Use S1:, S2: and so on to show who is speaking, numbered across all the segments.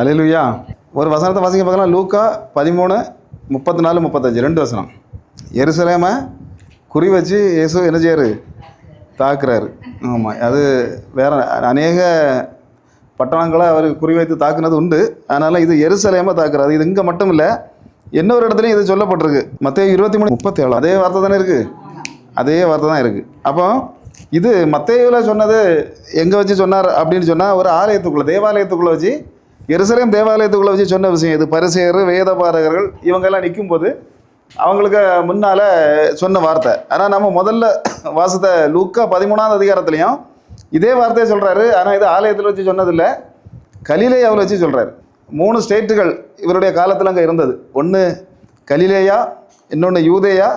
S1: அல்லேலூயா. ஒரு வசனத்தை வாசிக்க பார்க்கலாம். லூக்கா 13:34-35 2 வசனம். எருசலேமை குறி வச்சு இயேசு என்ன செய்யாரு? தாக்குறாரு. ஆமாம், அது வேற அநேக பட்டணங்களை அவர் குறிவைத்து தாக்குனது உண்டு. அதனால் இது எருசலேமை தாக்குறாரு. இது இங்கே மட்டும் இல்லை, இன்னொரு இடத்துலையும் இது சொல்லப்பட்டிருக்கு. மத்தேயு 23:37 அதே வார்த்தை தானே இருக்குது, அதே வார்த்தை தான் இருக்குது. அப்போ இது மத்தேயுவில் சொன்னது எங்கே வச்சு சொன்னார் அப்படின்னு சொன்னால், ஒரு ஆலயத்துக்குள்ளே, தேவாலயத்துக்குள்ளே வச்சு, எருசலேம் தேவாலயத்துக்குள்ளே வச்சு சொன்ன விஷயம் இது. பரிசேயர், வேதபாரகர்கள் இவங்கெல்லாம் நிற்கும்போது அவங்களுக்கு முன்னால் சொன்ன வார்த்தை. ஆனால் நம்ம முதல்ல வாசத்தை லூக்கா 13ஆம் அதிகாரத்துலையும் இதே வார்த்தையை சொல்கிறாரு. ஆனால் இது ஆலயத்தில் வச்சு சொன்னதில்லை, கலிலேயாவில் வச்சு சொல்கிறாரு. 3 ஸ்டேட்டுகள் இவருடைய காலத்தில் அங்கே இருந்தது. ஒன்று கலிலேயா, இன்னொன்று யூதேயா,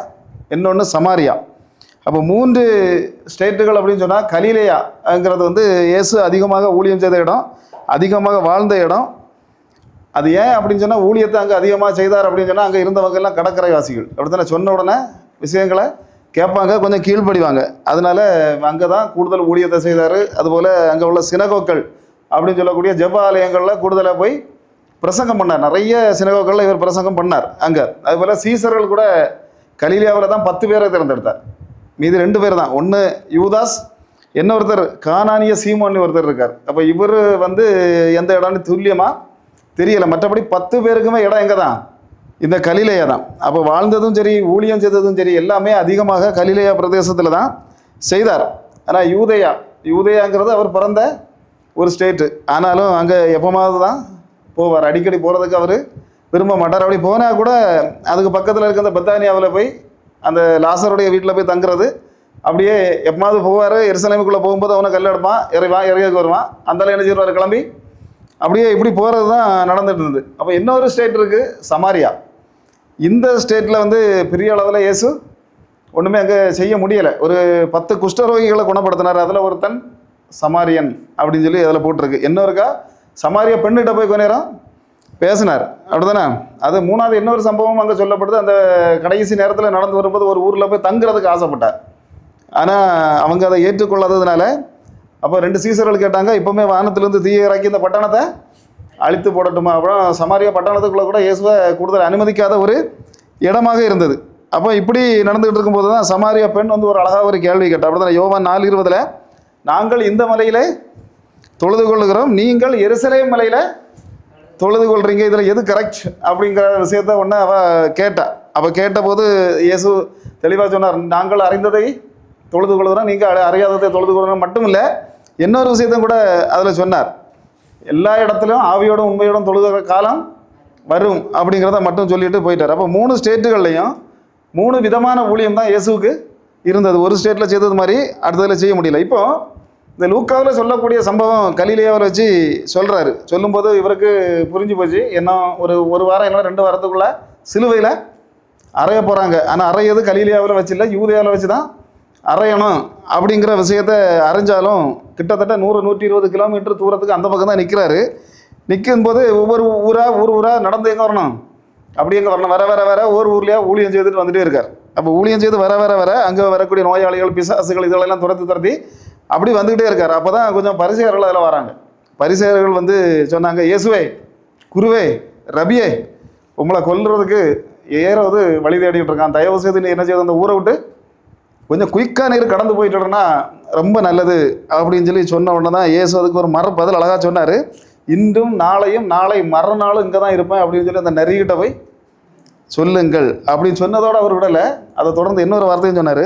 S1: இன்னொன்று சமாரியா. அப்போ 3 ஸ்டேட்டுகள் அப்படின்னு சொன்னால், கலிலேயாங்கிறது வந்து இயேசு அதிகமாக ஊழியம் செய்த இடம், அதிகமாக வாழ்ந்த இடம். அது ஏன் அப்படின்னு சொன்னால், ஊழியத்தை அங்கே அதிகமாக செய்தார் அப்படின்னு சொன்னால், அங்கே இருந்தவங்கெல்லாம் கடற்கரை வாசிகள். அப்படி தானே, சொன்ன உடனே விஷயங்களை கேட்பாங்க, கொஞ்சம் கீழ்ப்படிவாங்க. அதனால அங்கே தான் கூடுதல் ஊழியத்தை செய்தார். அதுபோல் அங்கே உள்ள சினகோக்கள் அப்படின்னு சொல்லக்கூடிய ஜெப ஆலயங்களில் கூடுதலாக போய் பிரசங்கம் பண்ணார். நிறைய சினகோக்களில் இவர் பிரசங்கம் பண்ணார் அங்கே. அதுபோல் சீசர்கள் கூட கலிலேயாவில் தான் 10 பேரை தேர்ந்தெடுத்தார். மீது 2 பேர் தான். ஒன்று யூதாஸ், இன்னொருத்தர் கானானிய சீமோன்னு ஒருத்தர் இருக்கார். அப்போ இவர் வந்து எந்த இடம்னு துல்லியமாக தெரியலை. மற்றபடி 10 பேருக்குமே இடம் எங்கே தான்? இந்த கலிலேயா தான். அப்போ வாழ்ந்ததும் சரி, ஊழியம் செய்ததும் சரி, எல்லாமே அதிகமாக கலிலேயா பிரதேசத்தில் தான் செய்தார். ஆனால் யூதேயாங்கிறது அவர் பிறந்த ஒரு ஸ்டேட்டு. ஆனாலும் அங்கே எப்போமாவது தான் போவார். அடிக்கடி போகிறதுக்கு அவர் விரும்ப மாட்டார். அப்படி போனால் கூட அதுக்கு பக்கத்தில் இருக்க அந்த பெத்தானியாவில் போய் அந்த லாசருடைய வீட்டில் போய் தங்குறது. அப்படியே எப்போமாவது போவார். எருசலேமுக்குள்ளே போகும்போது அவனை கல் எடுப்பான், இறங்கி வருவான். அந்தால என்ன செய்வார்? கிளம்பி அப்படியே இப்படி போகிறது தான் நடந்துட்டு இருந்தது. அப்போ இன்னொரு ஸ்டேட் இருக்குது, சமாரியா. இந்த ஸ்டேட்டில் வந்து பெரிய அளவில் இயேசு ஒன்றுமே அங்கே செய்ய முடியலை. ஒரு 10 குஷ்டரோகிகளை குணப்படுத்தினார். அதில் ஒருத்தன் சமாரியன் அப்படின்னு சொல்லி அதில் போட்டிருக்கு. இன்னொருக்கா சமாரிய பெண்ணிட்ட போய் கொஞ்ச நேரம் பேசினார். அப்படி தானே? அது 3வது இன்னொரு சம்பவம் அங்கே சொல்லப்படுது. அந்த கடைசி நேரத்தில் நடந்து வரும்போது ஒரு ஊரில் போய் தங்குறதுக்கு ஆசைப்பட்டார். ஆனால் அவங்க அதை ஏற்றுக்கொள்ளாததுனால அப்போ 2 சீசர்கள் கேட்டாங்க, இப்போவுமே வானத்திலேருந்து தீயை இறக்கி இந்த பட்டணத்தை அழித்து போடட்டுமா? அப்புறம் சமாரியா பட்டணத்துக்குள்ளே கூட இயேசுவை கூடுதல் அனுமதிக்காத ஒரு இடமாக இருந்தது. அப்போ இப்படி நடந்துகிட்டு இருக்கும்போது தான் சமாரியா பெண் வந்து ஒரு அழகாக ஒரு கேள்வி கேட்டார். அப்படி தான் யோவான் 4:20 நாங்கள் இந்த மலையில் தொழுது கொள்ளுகிறோம், நீங்கள் எருசலேம் மலையில் தொழுது கொள்கிறீங்க, இதில் எது கரெக்ட் அப்படிங்கிற விஷயத்த ஒன்று அவள் கேட்டா. அவள் கேட்டபோது இயேசு தெளிவாக சொன்னார், நாங்கள் அறிந்ததை தொழுது கொள்கிறோம், நீங்கள் அறியாததை தொழுது கொள்கிறோம் மட்டும் இல்லை, இன்னொரு விஷயத்தையும் கூட அதில் சொன்னார். எல்லா இடத்துலையும் ஆவியோடும் உண்மையோடும் தொழுகிற காலம் வரும் அப்படிங்கிறத மட்டும் சொல்லிட்டு போயிட்டார். அப்போ 3 ஸ்டேட்டுகள்லையும் 3 விதமான ஊழியம் தான் இயேசுவுக்கு இருந்தது. ஒரு ஸ்டேட்டில் செய்தது மாதிரி அடுத்ததில் செய்ய முடியல. இப்போது இந்த லூக்காவில் சொல்லக்கூடிய சம்பவம் கலிலேயாவில் வச்சு சொல்கிறாரு. சொல்லும்போது இவருக்கு புரிஞ்சு போச்சு, இன்னும் ஒரு வாரம் இல்லை 2 வாரத்துக்குள்ளே சிலுவையில் அறைய போகிறாங்க. ஆனால் அறையது கலிலேயாவில் வச்சு இல்லை, யூதேயாவில் வச்சு தான் அறையணும் அப்படிங்கிற விஷயத்தை அறிஞ்சாலும் கிட்டத்தட்ட 100-120 கிலோமீட்டர் தூரத்துக்கு அந்த பக்கம் தான் நிற்கிறாரு. நிற்கும்போது ஒவ்வொரு ஊராக நடந்து எங்கே வரணும், அப்படி எங்கே வரணும், வர ஊர்லேயே ஊழியம் செய்துட்டு வந்துகிட்டே இருக்கார். அப்போ ஊழியம் செய்து வர அங்கே வரக்கூடிய நோயாளிகள், பிசாசுகள் இதெல்லாம் துரத்தி அப்படி வந்துக்கிட்டே இருக்கார். அப்போ தான் கொஞ்சம் பரிசேயர்கள் அதில் வராங்க. பரிசேயர்கள் வந்து சொன்னாங்க, இயேசுவே, குருவே, ரபியே, உங்களை கொல்றதுக்கு ஏறாவது வழி தேடிட்டு இருக்கான், தயவு செய்து நீ என்ன செய்யுது, அந்த ஊரை விட்டு கொஞ்சம் குயிக்காக நீர் கடந்து போயிட்டுனா ரொம்ப நல்லது அப்படின்னு சொல்லி சொன்ன உடனே தான் இயேசு அதுக்கு ஒரு பதில் அழகாக சொன்னார். இன்றும் நாளையும் நாளை மறுநாளும் இங்கே தான் இருப்பேன் அப்படின்னு சொல்லி அந்த நரிகிட்ட போய் சொல்லுங்கள் அப்படின்னு சொன்னதோடு அவர் விடலை. அதை தொடர்ந்து இன்னொரு வார்த்தையும் சொன்னார்,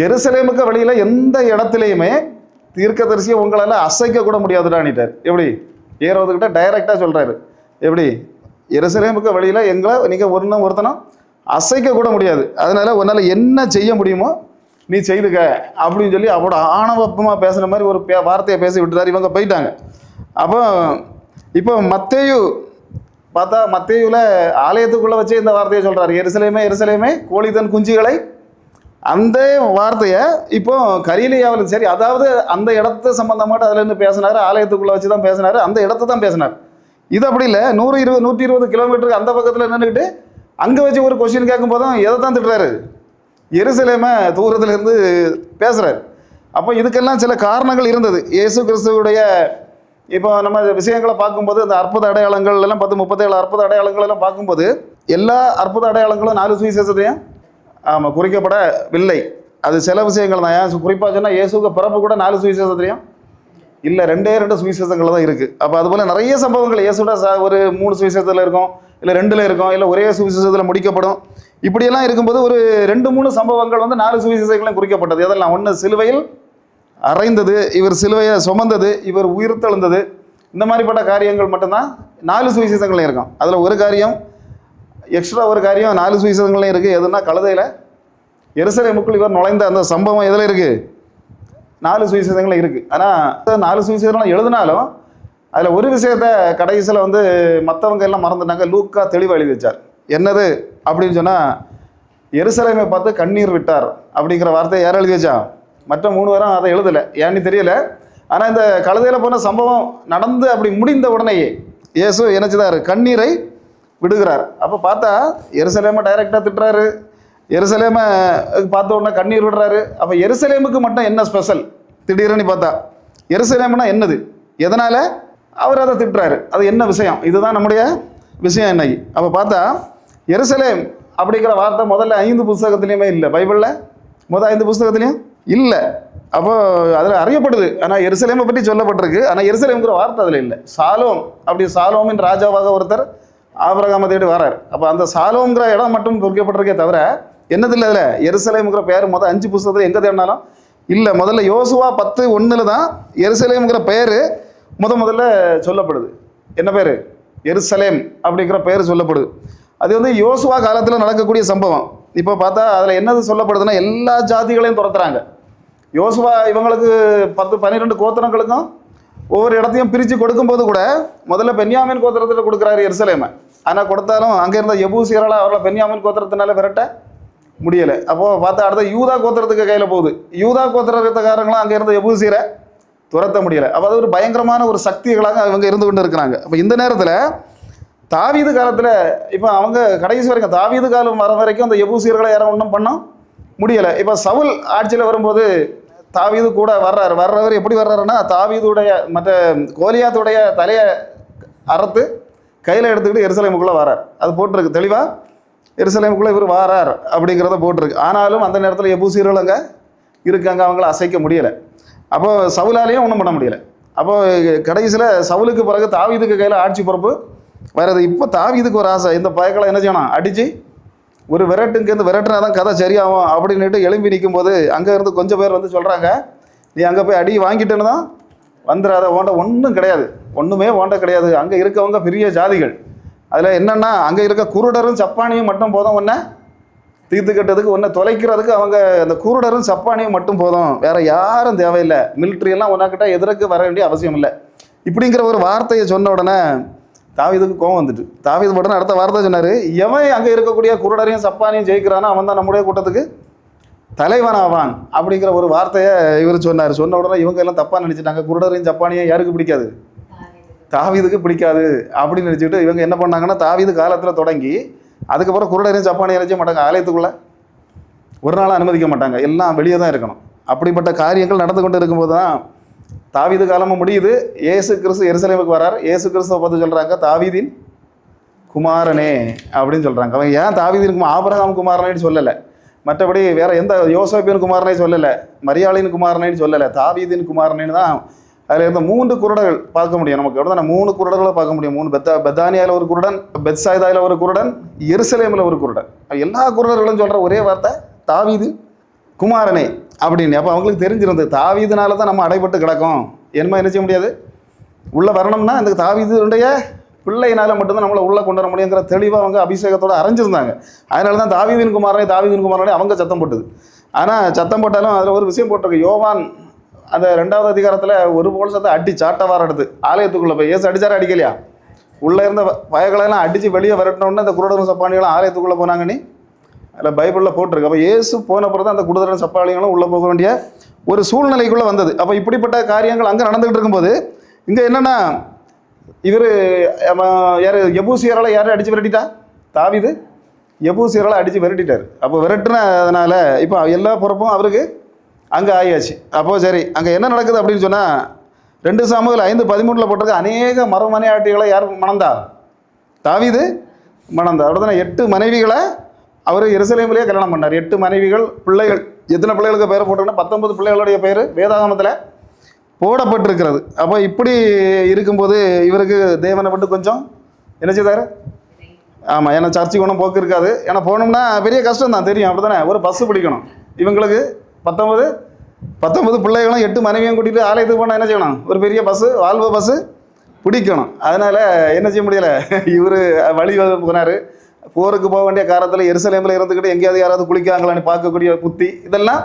S1: எருசலேமுக்கு வழியில் எந்த இடத்துலையுமே தீர்க்கதரிசியை உங்களால் அசைக்க கூட முடியாதுடான்ட்டார். எப்படி? ஏறவதுக்கிட்ட டைரெக்டாக சொல்கிறாரு. எப்படி? எருசலேமுக்கு வழியில் எங்களை நீங்கள் ஒருத்தனும் அசைக்க கூட முடியாது, அதனால் உன்னால் என்ன செய்ய முடியுமோ நீ செய்துக்க அப்படின்னு சொல்லி அவரோட ஆணவப்பமாக பேசுகிற மாதிரி ஒரு வார்த்தையை பேசி விட்டுறாரு. இவங்க போயிட்டாங்க. அப்போ இப்போ மத்தேயு பார்த்தா, மத்தேயுவில் ஆலயத்துக்குள்ளே வச்சு இந்த வார்த்தையை சொல்கிறார், எருசலேமே கோழி தன் குஞ்சுகளை, அந்த வார்த்தையை இப்போ கலிலேயாவில் சரி, அதாவது அந்த இடத்து சம்மந்தமாட்டு அதில் இருந்து பேசினார், ஆலயத்துக்குள்ளே வச்சு தான் பேசினார், அந்த இடத்த தான் பேசினார். இது அப்படி இல்லை, 120 கிலோமீட்டருக்கு அந்த பக்கத்தில் நின்றுக்கிட்டு அங்கே வச்சு ஒரு கொஸ்டின் கேட்கும் போதும் எதை தான் திட்டுறாரு, எருசலேமை தூரத்துலேருந்து பேசுகிறார். அப்போ இதுக்கெல்லாம் சில காரணங்கள் இருந்தது. இயேசு கிறிஸ்துவுடைய இப்போ நம்ம விஷயங்களை பார்க்கும்போது அந்த அற்புத அடையாளங்கள் எல்லாம் 37 அற்புத அடையாளங்கள் எல்லாம் பார்க்கும்போது எல்லா அற்புத அடையாளங்களும் 4 சுவிசேஷத்தையும் ஆமாம் குறிக்கப்படவில்லை. அது சில விஷயங்கள் தான். ஏன் குறிப்பாக சொன்னால் இயேசுக்கு பிறப்பு கூட 4 சுவிசேஷத்துலையும் இல்லை, 2 சுவிசேஷங்கள் தான் இருக்குது. அப்போ அதுபோல் நிறைய சம்பவங்கள் இயேசுட ஒரு 3 சுவிசேஷத்தில் இருக்கும், இல்லை 2ல் இருக்கும், இல்லை ஒரே சுவிசேஷத்தில் முடிக்கப்படும். இப்படியெல்லாம் இருக்கும்போது ஒரு 2-3 சம்பவங்கள் வந்து 4 சுவிசேஷங்களையும் குறிக்கப்பட்டது. எதெல்லாம்? ஒன்று சிலுவையில் அறைந்தது, இவர் சிலுவையை சுமந்தது, இவர் உயிர்த்தெழுந்தது. இந்த மாதிரிப்பட்ட காரியங்கள் மட்டும்தான் 4 சுவிசேஷங்களையும் இருக்கும். அதில் ஒரு காரியம் எக்ஸ்ட்ரா, ஒரு காரியம் 4 சுவிசேஷங்களையும் இருக்குது. எதுனா கழுதையில் எருசலேமுக்குள் இவர் நுழைந்த அந்த சம்பவம் எதில் இருக்குது? 4 சுவிசேஷங்களும் இருக்குது. ஆனால் 4 சுவிசேஷங்களும் எழுதினாலும் அதில் ஒரு விஷயத்தை கடைசியில் வந்து மற்றவங்க எல்லாம் மறந்துட்டாங்க. லூக்கா தெளிவாக எழுதி வச்சார். என்னது அப்படின்னு சொன்னால், எருசலேமை பார்த்து கண்ணீர் விட்டார் அப்படிங்கிற வார்த்தையை யார் எழுதி வச்சா? மற்ற 3 பேரும் அதை எழுதலை, ஏன்னு தெரியல. ஆனால் இந்த கழுதையில் போன சம்பவம் நடந்து அப்படி முடிந்த உடனேயே இயேசு என்னச்சுதார்? கண்ணீரை விடுகிறார். அப்போ பார்த்தா எருசலேமை டைரெக்டாக திட்டுறாரு, எருசலேமை பார்த்த உடனே கண்ணீர் விடுறாரு. அப்போ எருசலேமுக்கு மட்டும் என்ன ஸ்பெஷல் திடீர்னு பார்த்தா? எருசலேம்னா என்னது, எதனால் அவர் அதை திட்டுறாரு, அது என்ன விஷயம்? இதுதான் நம்முடைய விஷயம் இன்னைக்கு. அப்போ பார்த்தா எருசலேம் அப்படிங்கிற வார்த்தை முதல்ல 5 புஸ்தகத்துலேயுமே இல்லை. பைபிளில் முதல் 5 புஸ்தகத்துலேயும் இல்லை. அப்போ அதில் அறியப்படுது, ஆனால் எருசலேமை பற்றி சொல்லப்பட்டிருக்கு. ஆனால் எருசலேம்ங்கிற வார்த்தை அதில் இல்லை. சாலோம், அப்படி சாலோமின் ராஜாவாக ஒருத்தர் ஆபிரகாமை தேடி வரார். அப்போ அந்த சாலோம்ங்கிற இடம் மட்டும் குறிக்கப்பட்டிருக்கே தவிர என்னது இல்லை அதில். எருசலேம்ங்கிற பேர் முதல் 5 புஸ்தகத்தில் எங்கே தேடினாலும் இல்லை. முதல்ல யோசுவா 10:1 தான் எருசலேம்ங்கிற பேர் முதல்ல சொல்லப்படுது. என்ன பேர்? எருசலேம் அப்படிங்கிற பேர் சொல்லப்படுது. அது வந்து யோசுவா காலத்தில் நடக்கக்கூடிய சம்பவம். இப்போ பார்த்தா அதில் என்னது சொல்லப்படுதுன்னா, எல்லா ஜாதிகளையும் துரத்துறாங்க. யோசுவா இவங்களுக்கு 10-12 கோத்திரங்களுக்கும் ஒவ்வொரு இடத்தையும் பிரித்து கொடுக்கும்போது கூட முதல்ல பென்யாமின் கோத்திரத்தில் கொடுக்குறாரு எருசலேமை. ஆனால் கொடுத்தாலும் அங்கே இருந்த எபூசியரால் அவர்களை பென்யாமின் கோத்திரத்தினால விரட்ட முடியலை. அப்போது பார்த்தா அடுத்த யூதா கோத்திரத்துக்கு கையில் போகுது. யூதா கோத்திரக்காரங்களும் அங்கே இருந்த எபூசியரை துரத்த முடியலை. அப்போ அது ஒரு பயங்கரமான ஒரு சக்திகளாக அவங்க இருந்து கொண்டு இருக்கிறாங்க. அப்போ இந்த நேரத்தில் தாவீது காலத்தில் இப்போ அவங்க கடைசி வரைக்கும் தாவீது காலம் வர வரைக்கும் அந்த எபூசியர்களை யாரும் ஒன்றும் பண்ண முடியலை. இப்போ சவுல் ஆட்சியில் வரும்போது தாவீது கூட வர்றவர் எப்படி வர்றாருன்னா, தாவீதுடைய மற்ற கோலியாத்துடைய தலையை அறுத்து கையில் எடுத்துக்கிட்டு எருசலேமுக்குள்ளே வரார். அது போட்டிருக்கு தெளிவாக, எருசலேமுக்குள்ளே இவர் வாரார் அப்படிங்கிறத போட்டிருக்கு. ஆனாலும் அந்த நேரத்தில் எபூசியர்கள் அங்கே இருக்காங்க, அவங்கள அசைக்க முடியலை. அப்போ சவுலாலேயும் ஒன்றும் பண்ண முடியலை. அப்போது கடைசியில் சவுலுக்கு பிறகு தாவீதுக்கு கையில் ஆட்சி பொறுப்பு வருது. இப்போ தாவீதுக்கு ஒரு ஆசை, இந்த பயக்களை என்ன செய்யணும், அடித்து ஒரு விரட்டுங்கேருந்து விரட்டுனா தான் கதை சரியாகும் அப்படின்ட்டு எழும்பி நிற்கும்போது அங்கே இருந்து கொஞ்சம் பேர் வந்து சொல்கிறாங்க, நீ அங்கே போய் அடி வாங்கிட்டேன்னு தான் வந்துடாத, ஓண்ட ஒன்றும் கிடையாது, ஒன்றுமே ஓண்ட கிடையாது. அங்கே இருக்கவங்க பெரிய ஜாதிகள். அதில் என்னென்னா அங்கே இருக்க குருடரும் சப்பானியும் மட்டும் போதும் ஒன்றை தீர்த்துக்கட்டதுக்கு, ஒன்றை தொலைக்கிறதுக்கு. அவங்க அந்த குருடரும் சப்பானியும் மட்டும் போதும், வேறு யாரும் தேவையில்லை, மிலிட்ரியெல்லாம் ஒன்றாக்கிட்ட எதிர்க்கு வர வேண்டிய அவசியம் இல்லை. இப்படிங்கிற ஒரு வார்த்தையை சொன்ன உடனே தாவீதுக்கு கோவம் வந்துட்டு, தாவீது உடனே அடுத்த வார்த்தை சொன்னார், எவன் அங்கே இருக்கக்கூடிய குருடரையும் சப்பானியும் ஜெயிக்கிறானோ அவன் தான் நம்முடைய கூட்டத்துக்கு தலைவன் ஆவான் அப்படிங்கிற ஒரு வார்த்தையை இவர் சொன்னார். சொன்ன உடனே இவங்க எல்லாம் தப்பாக நினச்சிட்டாங்க. குருடரையும் சப்பானியும் யாருக்கு பிடிக்காது? தாவீதுக்கு பிடிக்காது அப்படின்னு நினச்சிக்கிட்டு இவங்க என்ன பண்ணாங்கன்னா, தாவீது காலத்தில் தொடங்கி அதுக்கப்புறம் குருடரையும் சப்பானியும் நினைச்ச மாட்டாங்க, ஆலயத்துக்குள்ளே ஒரு நாள் அனுமதிக்க மாட்டாங்க, எல்லாம் வெளியே தான் இருக்கணும். அப்படிப்பட்ட காரியங்கள் நடந்து கொண்டு இருக்கும்போது தான் தாவீது காலமும் முடியுது. இயேசு கிறிஸ்து எருசலேமுக்கு வரார். இயேசு கிறிஸ்துவை பார்த்து சொல்கிறாங்க, தாவீதின் குமாரனே அப்படின்னு சொல்கிறாங்க. அவங்க ஏன் தாவீதின் ஆபிரகாம் குமாரனேன்னு சொல்லலை, மற்றபடி வேறு எந்த யோசேப்பின் குமாரனே சொல்லலை, மரியாளின் குமாரனேன்னு சொல்லலை, தாவீதின் குமாரனேன்னு தான். அதில் இருந்த 3 குருடர்கள் பார்க்க முடியும் நமக்கு. எவ்வளோ தான் 3 குருடர்களை பார்க்க முடியும். 3 பெத்தானியாவில் ஒரு குருடன், பெத்சாய்தாவில் ஒரு குருடன், எருசலேமில் ஒரு குருடன். எல்லா குருடர்களும் சொல்கிற ஒரே வார்த்தை தாவீது குமாரனே அப்படின்னு. அப்போ அவங்களுக்கு தெரிஞ்சிருந்தது, தாவீதுனால தான் நம்ம அடைபட்டு கிடக்கும், என்னமா என்ன செய்ய முடியாது, உள்ளே வரணும்னா இந்த தாவீதுடைய பிள்ளையினால் மட்டும்தான் நம்மளை உள்ளே கொண்டு வர முடியுங்கிற தெளிவாக அவங்க அபிஷேகத்தோடு அரைஞ்சிருந்தாங்க. அதனால தான் தாவீதின் குமாரனே அவங்க சத்தம் போட்டது. ஆனால் சத்தம் போட்டாலும் அதில் ஒரு விஷயம் போட்டிருக்கு. யோவான் அந்த 2வது அதிகாரத்தில் ஒரு போலீஸத்தை அடி சாட்டவாரம் எடுத்து ஆலயத்துக்குள்ளே போய் ஏசு அடிச்சாரா அடிக்கலையா? உள்ளே இருந்த பயங்களெல்லாம் அடித்து வெளியே விரட்டினோடனே அந்த குருடரும் சப்பானிகளும் ஆலயத்துக்குள்ளே போனாங்கன்னு அதில் பைபிளில் போட்டிருக்கு. அப்போ இயேசு போன பிறகு தான் அந்த குருடரும் சப்பானிகளும் உள்ளே போக வேண்டிய ஒரு சூழ்நிலைக்குள்ளே வந்தது. அப்போ இப்படிப்பட்ட காரியங்கள் அங்கே நடந்துகிட்டு இருக்கும்போது இங்கே என்னென்னா, இவர் யார் எபூசியரால் யாரும் அடித்து விரட்டிட்டா? தாவீது எபூசியரால் அடித்து விரட்டிட்டார். அப்போ விரட்டினதுனால இப்போ எல்லா பொறுப்பும் அவருக்கு அங்கே ஆகியாச்சு. அப்போது சரி, அங்கே என்ன நடக்குது அப்படின்னு சொன்னால், 2 சாமுவேல் 5:13 போட்டிருக்க அநேக மறுமனையாட்டிகளை யார் மணந்தா? தாவீது மணந்தார். அப்படி தானே 8 மனைவிகளை அவர் எருசலேமிலேயே கல்யாணம் பண்ணார். 8 மனைவிகள், பிள்ளைகள். எத்தனை பிள்ளைகளுக்கு பேர் போட்டிருக்குன்னா 19 பிள்ளைகளுடைய பேர் வேதாகமத்தில் போடப்பட்டிருக்கிறது. அப்போ இப்படி இருக்கும்போது இவருக்கு தேவனை விட்டு கொஞ்சம் என்ன செய்தார்? ஆமாம், ஏன்னா சர்ச்சுக்கு ஒன்றும் போக்கு இருக்காது. ஏன்னா போகணும்னா பெரிய கஷ்டம் தான், தெரியும். அப்படி தானே ஒரு பஸ்ஸு பிடிக்கணும். இவங்களுக்கு 19 பிள்ளைகளும் 8 மனைவியும் கூட்டிகிட்டு ஆலயத்துக்கு போனால் என்ன செய்யணும்? ஒரு பெரிய பஸ்ஸு, வால்வோ பஸ்ஸு பிடிக்கணும். அதனால் என்ன செய்ய முடியலை. இவர் வழி போனார். போருக்கு போக வேண்டிய காலத்தில் எருசலேமில் இருந்துக்கிட்டு எங்கேயாவது யாராவது குளிக்காங்களான்னு பார்க்கக்கூடிய புத்தி இதெல்லாம்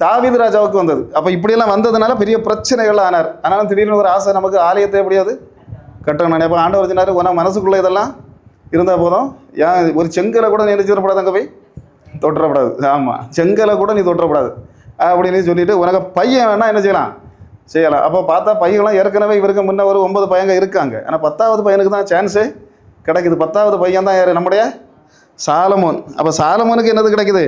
S1: தாவீது ராஜாவுக்கு வந்தது. அப்போ இப்படியெல்லாம் வந்ததுனால பெரிய பிரச்சனைகள் ஆனார். ஆனாலும் திடீர்னு ஒரு ஆசை, நமக்கு ஆலயத்தை எப்படியாவது கட்டணும். அப்போ ஆண்டவர் சொன்னார், உன மனசுக்குள்ளே இதெல்லாம் இருந்தால் போதும், ஏன் ஒரு செங்கலை கூட நீ நினைச்சிடப்படாது, அங்கே போய் தொட்டுறப்படாது. ஆமாம், செங்கலை கூட நீ தொட்டுறப்படாது அப்படின்னு சொல்லிட்டு உனக்கு பையன் வேணால் என்ன செய்யலாம். அப்போ பார்த்தா பையன்லாம் ஏற்கனவே இவருக்கு முன்னே ஒரு 9 பையங்க இருக்காங்க. ஆனால் 10வது பையனுக்கு தான் சான்ஸு கிடைக்குது. 10வது பையன் தான் யார்? நம்முடைய சாலமோன். அப்போ சாலமோனுக்கு என்னது கிடைக்குது?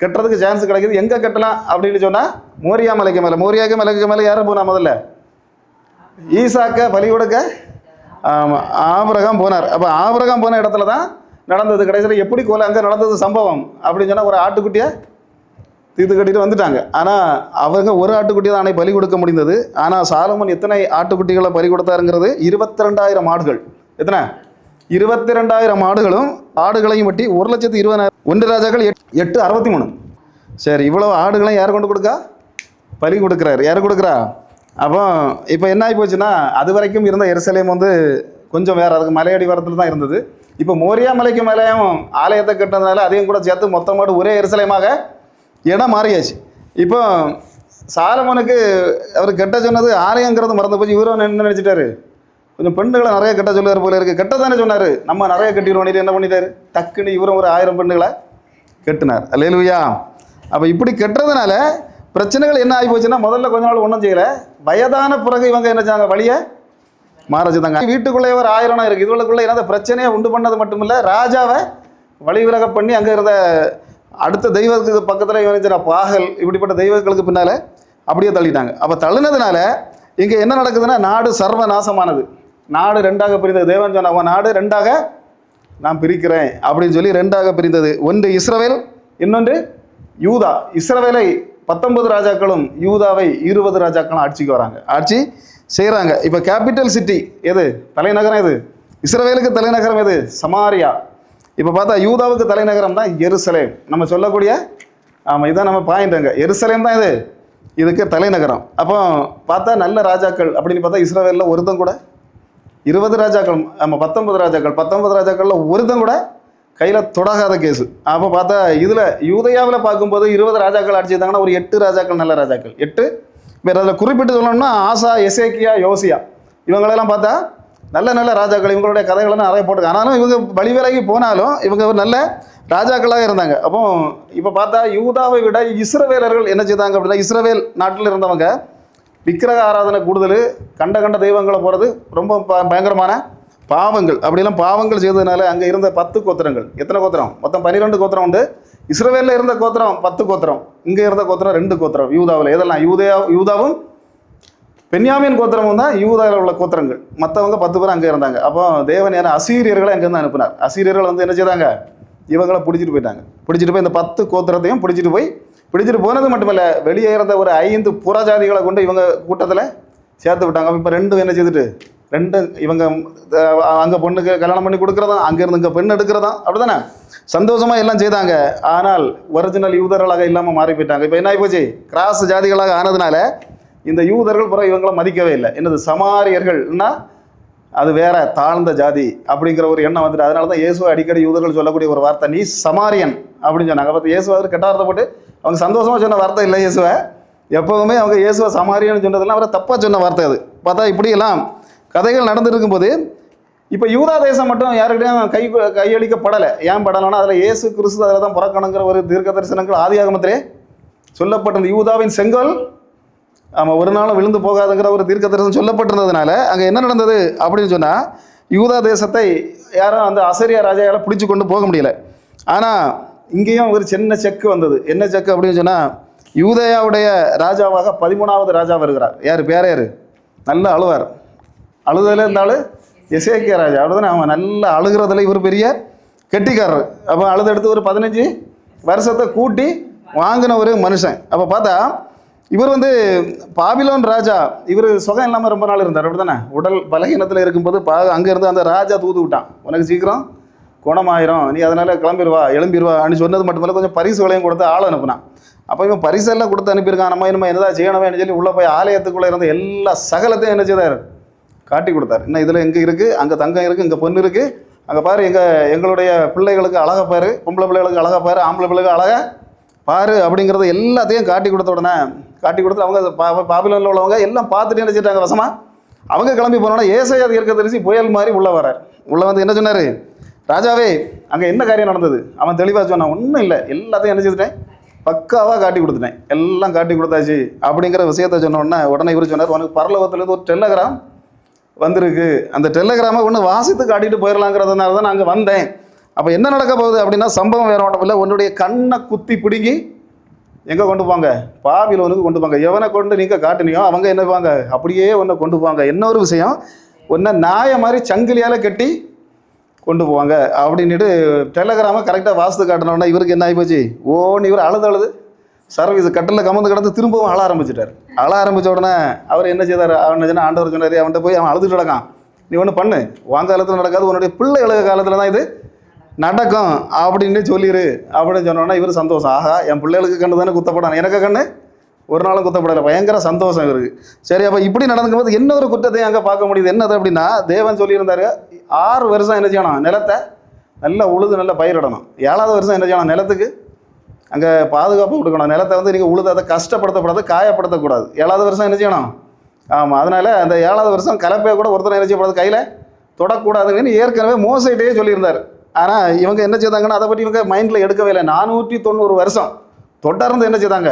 S1: கட்டுறதுக்கு சான்ஸ் கிடைக்குது. எங்கே கட்டலாம் அப்படின்னு சொன்னால் மோரியா மலைக்கு மேலே. மோரியாவுக்கு மலைக்கு மேலே யாரும் போனா? முதல்ல ஈசாக்க பலி கொடுக்க ஆமாம் ஆபிரகாம் போனார். அப்போ ஆபிரகாம் போன இடத்துல தான் நடந்தது. கடைசியில் எப்படி கொலை அங்கே நடந்தது சம்பவம் அப்படின்னு சொன்னால் ஒரு ஆட்டுக்குட்டியை தீர்த்து கட்டிட்டு வந்துட்டாங்க. ஆனால் அவங்க ஒரு ஆட்டுக்குட்டியை தான் அன்னைக்கு பலி கொடுக்க முடிந்தது. ஆனால் சாலமோன் எத்தனை ஆட்டுக்குட்டிகளை பலி கொடுத்தாருங்கிறது 22,000 ஆடுகள். எத்தனை? 22,000 ஆடுகளும் ஆடுகளையும் வட்டி 1,20,000. 1 ராஜாக்கள் 8:63. சரி, இவ்வளோ ஆடுகளையும் யார் கொண்டு கொடுக்கா? பலி கொடுக்குறாரு. யார் கொடுக்குறா? அப்போ இப்போ என்ன ஆகி போச்சுன்னா, அது வரைக்கும் இருந்த எருசலேம் வந்து கொஞ்சம் வேறு, அதுக்கு மலையடி வரத்தில் தான் இருந்தது. இப்போ மோரியா மலைக்கு மேலேயும் ஆலயத்தை கட்டினதுனால அதையும் கூட சேர்த்து மொத்தமாட்டு ஒரே எருசலேமாக இடம் மாறியாச்சு. இப்போ சாலமோனுக்கு அவர் கெட்ட சொன்னது ஆலயங்கிறது மறந்து போச்சு. இவரும் என்ன நினச்சிட்டாரு? கொஞ்சம் பெண்ணுகளை நிறைய கட்ட சொல்லுவார் போல இருக்குது. கெட்ட தானே சொன்னார், நம்ம நிறைய கட்டிடுவோம். என்ன பண்ணிட்டாரு? டக்குன்னு இவரும் ஒரு 1000 பெண்ணுகளை கட்டினார். அல்லேலூயா. அப்போ இப்படி கட்டுறதுனால பிரச்சனைகள் என்ன ஆகி போச்சுன்னா, முதல்ல கொஞ்ச நாள் ஒன்றும் செய்யலை. வயதான பிறகு இவங்க என்ன செஞ்சாங்க? வழியை மாற வச்சுதாங்க. வீட்டுக்குள்ளே ஒரு 1000 இருக்குது. இதுகளுக்குள்ளே என்ன பிரச்சனையை உண்டு பண்ணது மட்டும் இல்லை, ராஜாவை வழி விலக பண்ணி அங்கே இருந்த அடுத்த தெய்வத்துக்கு பக்கத்தில் இவன் பாகல் இப்படிப்பட்ட தெய்வங்களுக்கு பின்னால் அப்படியே தள்ளிட்டாங்க. அப்போ தள்ளினதுனால இங்கே என்ன நடக்குதுன்னா, நாடு சர்வநாசமானது. நாடு 2ஆக பிரிந்தது. தேவன் சொன்ன அவன் நாடு 2ஆக நான் பிரிக்கிறேன் அப்படின்னு சொல்லி 2ஆக பிரிந்தது. ஒன்று இஸ்ரவேல், இன்னொன்று யூதா. இஸ்ரவேலை 19 ராஜாக்களும், யூதாவை 20 ராஜாக்களும் ஆட்சிக்கு வராங்க, ஆட்சி செய்கிறாங்க. இப்போ கேபிட்டல் சிட்டி எது? தலைநகரம் எது? இஸ்ரவேலுக்கு தலைநகரம் எது? சமாரியா. இப்போ பார்த்தா யூதாவுக்கு தலைநகரம் தான் எருசலேம். நம்ம சொல்லக்கூடிய ஆமாம், இதுதான் நம்ம பாயிண்ட்டுங்க. எருசலேம் தான் இதுக்கு தலைநகரம். அப்போ பார்த்தா நல்ல ராஜாக்கள் அப்படின்னு பார்த்தா இஸ்ரவேலில் ஒருத்தன் கூட 20 ராஜாக்கள், ஆமாம் 19 ராஜாக்கள், 19 ராஜாக்களில் ஒருத்தன் கூட கையில் தொடாகாத கேஸு. அப்போ பார்த்தா இதில் யூதயாவில் பார்க்கும்போது 20 ராஜாக்கள் ஆட்சி செய்தாங்கன்னா ஒரு 8 ராஜாக்கள் நல்ல ராஜாக்கள். 8 வேறு அதில் குறிப்பிட்டு சொல்லணும்னா ஆசா, எசேக்கியா, யோசியா, இவங்களெல்லாம் பார்த்தா நல்ல நல்ல ராஜாக்கள். இவங்களுடைய கதைகளெல்லாம் நிறைய போட்டுருக்கு. ஆனாலும் இவங்க வழிவிலகி போனாலும் இவங்க ஒரு நல்ல ராஜாக்களாக இருந்தாங்க. அப்போ இப்போ பார்த்தா யூதாவை விட இஸ்ரவேலர்கள் என்ன செய்தாங்க அப்படின்னா, இஸ்ரவேல் நாட்டில் இருந்தவங்க விக்கிரக ஆராதனை கூடுதல், கண்ட தெய்வங்களை போகிறது ரொம்ப பயங்கரமான பாவங்கள். அப்படிலாம் பாவங்கள் செய்ததுனால அங்கே இருந்த 10 கோத்திரங்கள், எத்தனை கோத்திரம்? மொத்தம் 12 கோத்திரம் உண்டு. இஸ்ரவேலில் இருந்த கோத்திரம் 10 கோத்திரம், இங்கே இருந்த கோத்திரம் 2 கோத்திரம். யூதாவில் எதெல்லாம்? யூதாவும் பென்யாமின் கோத்திரமும் தான் யூதாவில் உள்ள கோத்திரங்கள். மற்றவங்க 10 பேர் அங்கே இருந்தாங்க. அப்போ தேவன் யாரும் அசீரியர்களை அங்கேருந்து அனுப்பினார். அசீரியர்கள் வந்து என்ன செய்தாங்க? இவங்களை பிடிச்சிட்டு போயிட்டாங்க. பிடிச்சிட்டு போய் இந்த 10 கோத்திரத்தையும் பிடிச்சிட்டு போனது மட்டுமல்ல, வெளியே இருந்த ஒரு 5 புறஜாதிகளை கொண்டு இவங்க கூட்டத்தில் சேர்த்து விட்டாங்க. இப்போ 2 என்ன செய்துட்டு 2 இவங்க அங்கே பொண்ணுக்கு கல்யாணம் பண்ணி கொடுக்குறதா, அங்கேருந்து இங்கே பெண் எடுக்கிறதா, அப்படி தானே சந்தோஷமாக எல்லாம் செய்தாங்க. ஆனால் ஒரிஜினல் யூதர்களாக இல்லாமல் மாறி போயிட்டாங்க. இப்போ என்ன ஆகி போச்சு? கிராஸ் ஜாதிகளாக ஆனதுனால இந்த யூதர்கள் பிறகு இவங்களை மதிக்கவே இல்லை. என்னது? சமாரியர்கள்னா அது வேற, தாழ்ந்த ஜாதி அப்படிங்கிற ஒரு எண்ணம் வந்துட்டு. அதனால தான் இயேசுவை அடிக்கடி யூதர்கள் சொல்லக்கூடிய ஒரு வார்த்தை, நீ சமாரியன் அப்படின்னு சொன்னாங்க. பார்த்து இயேசுவை கெட்ட வார்த்தை போட்டு அவங்க சந்தோஷமாக சொன்ன வார்த்தை இல்லை இயேசுவை. எப்போவுமே அவங்க இயேசுவை சமாரியன்னு சொன்னதெல்லாம் அவரை தப்பாக சொன்ன வார்த்தை அது. பார்த்தா இப்படியெல்லாம் கதைகள் நடந்துருக்கும்போது இப்போ யூதா தேசம் மட்டும் யாருக்கிட்டையும் கையளிக்கப்படலை. ஏன் படலைன்னா அதில் இயேசு கிறிஸ்து அதில் தான் பிறக்கணுங்கிற ஒரு தீர்க்க தரிசனங்கள் ஆதியாகமத்திலே சொல்லப்பட்டிருந்த யூதாவின் செங்கல் ஆமாம் ஒரு நாளும் விழுந்து போகாதுங்கிற ஒரு தீர்க்க தரிசனம் சொல்லப்பட்டிருந்ததுனால அங்கே என்ன நடந்தது அப்படின்னு சொன்னால், யூதா தேசத்தை யாரும் அந்த அசரியா ராஜாவால் பிடிச்சி கொண்டு போக முடியல. ஆனால் இங்கேயும் ஒரு சின்ன செக்கு வந்தது. என்ன செக்கு அப்படின்னு சொன்னால், யூதேயாவுடைய ராஜாவாக 13வது ராஜா வருகிறார். யார்? பேர் யார்? நல்லா அழுவார். அழுதல இருந்தாலும் எசேக்கியா ராஜா அப்படிதானே, அவன் நல்லா அழுகிறதுல இவர் பெரிய கெட்டிக்காரர். அப்போ அழுது எடுத்து ஒரு 15 வருஷத்தை கூட்டி வாங்கின ஒரு மனுஷன். அப்போ பார்த்தா இவர் பாபிலோன் ராஜா, இவர் சுகம் இல்லாமல் ரொம்ப நாள் இருந்தார் அப்படி தானே. உடல் பலகீனத்தில் இருக்கும்போது அங்கேருந்து அந்த ராஜா தூது விட்டான், உனக்கு சீக்கிரம் குணமாயிரும், நீ அதனால் கிளம்பிடுவா எழும்பிடுவா அப்படின்னு சொன்னது மட்டுமில்ல, கொஞ்சம் பரிசுகளையும் கொடுத்து ஆள் அனுப்புனான். அப்போ இவன் பரிசெல்லாம் கொடுத்து அனுப்பியிருக்கான். நம்ம என்னதான் செய்யணும்னு சொல்லி உள்ளே போய் ஆலயத்துக்குள்ளே இருந்த எல்லா சகலத்தையும் என்ன செய்தார், காட்டி கொடுத்தார். இன்னும் இதில் எங்கே இருக்குது, அங்கே தங்கம் இருக்குது, இங்கே பொண்ணு இருக்குது, அங்கே பாரு எங்களுடைய பிள்ளைகளுக்கு அழகாக பாரு, பொம்பளை பிள்ளைகளுக்கு அழகாக பாரு, ஆம்பளை பிள்ளைகளுக்கு அழகாக பாரு அப்படிங்கிறத எல்லாத்தையும் காட்டி கொடுத்த உடனே காட்டி கொடுத்து அவங்க பாபிலோனில் உள்ளவங்க எல்லாம் பார்த்துட்டு என்ன செஞ்சிட்டாங்க வசமாக. அவங்க கிளம்பி போனோன்னா ஏசாயா தீர்க்கதரிசி புயல் மாதிரி உள்ளே வரார். உள்ளே என்ன சொன்னார், ராஜாவே அங்கே என்ன காரியம் நடந்தது? அவன் தெளிவாக சொன்னான், ஒன்றும் இல்லை, எல்லாத்தையும் என்ன செஞ்சுட்டேன், பக்காவாக காட்டி கொடுத்துட்டேன், எல்லாம் காட்டி கொடுத்தாச்சு அப்படிங்கிற விஷயத்த சொன்ன உடனே இவர் சொன்னார், உனக்கு பரலோகத்துலேருந்து ஒரு டெலகிராம் வந்திருக்கு, அந்த டெலகிராமை ஒன்று வாசித்து காட்டிட்டு போயிடலாங்கிறதுனால தான் நான் அங்கே வந்தேன். அப்போ என்ன நடக்க போகுது அப்படின்னா, சம்பவம் வேற ஒன்றும் இல்லை, உன்னுடைய கண்ணை குத்தி பிடுங்கி எங்கே கொண்டு போங்க, பாபிலோனுக்கு கொண்டு போங்க. எவனை கொண்டு நீங்கள் காட்டினியோ அவங்க என்ன போங்க, அப்படியே ஒன்றை கொண்டு போவாங்க. இன்னொரு விஷயம், ஒன்றை நாய மாதிரி சங்கிலியால் கட்டி கொண்டு போவாங்க அப்படின்ட்டு டெலகிராமை கரெக்டாக வாசித்து காட்டினோன்னா இவருக்கு என்ன ஆகி போச்சு, ஓன்னு இவர் அழுது சர்வீஸ் கட்டில் கமந்து கிடந்து திரும்பவும் அழ ஆரம்பிச்சிட்டார். அழ ஆரம்பித்த உடனே அவர் என்ன செய்தார், அவன் ஆண்டவர் சொன்னார், அவன்கிட்ட போய் அவன் அழுதுட்டு நடக்கான், நீ ஒன்று பண்ணு, வாங்க காலத்தில் நடக்காது, உன்னுடைய பிள்ளை எழுத காலத்தில் தான் இது நடக்கும் அப்படின்னு சொல்லிடு அப்படின்னு சொன்னோன்னா இவர் சந்தோஷம். ஆஹா, என் பிள்ளைகளுக்கு கண்ணு தானே குத்தப்படாது, எனக்கு கண்ணு ஒரு நாளும் குத்தப்படலை, பயங்கர சந்தோஷம் இவருக்கு. சரி, அப்போ இப்படி நடக்கும்போது இன்னொரு குற்றத்தையும் அங்கே பார்க்க முடியுது. என்னது அப்படின்னா, தேவன் சொல்லியிருந்தாரு 6 வருஷம் என்ன செய்யணும், நிலத்தை நல்லா உழுது நல்லா பயிரிடணும். 7ஆவது வருஷம் என்ன செய்யணும், நிலத்துக்கு அங்கே பாதுகாப்பு கொடுக்கணும். நிலத்தை நீங்கள் உழுதாத கஷ்டப்படுத்தப்படாது, காயப்படுத்தக்கூடாது. 7ஆவது வருஷம் என்ன செய்யணும். ஆமாம், அதனால் அந்த 7ஆவது வருஷம் கலப்பையை கூட ஒருத்தர் என்ன செய்யக்கூடாது, கையில் தொடக்கூடாதுங்கன்னு ஏற்கனவே மோசையிட்டே சொல்லியிருந்தார். ஆனால் இவங்க என்ன செய்தாங்கன்னா அதை பற்றி இவங்க மைண்டில் எடுக்கவே இல்லை. 490 வருஷம் தொடர்ந்து என்ன செய்தாங்க,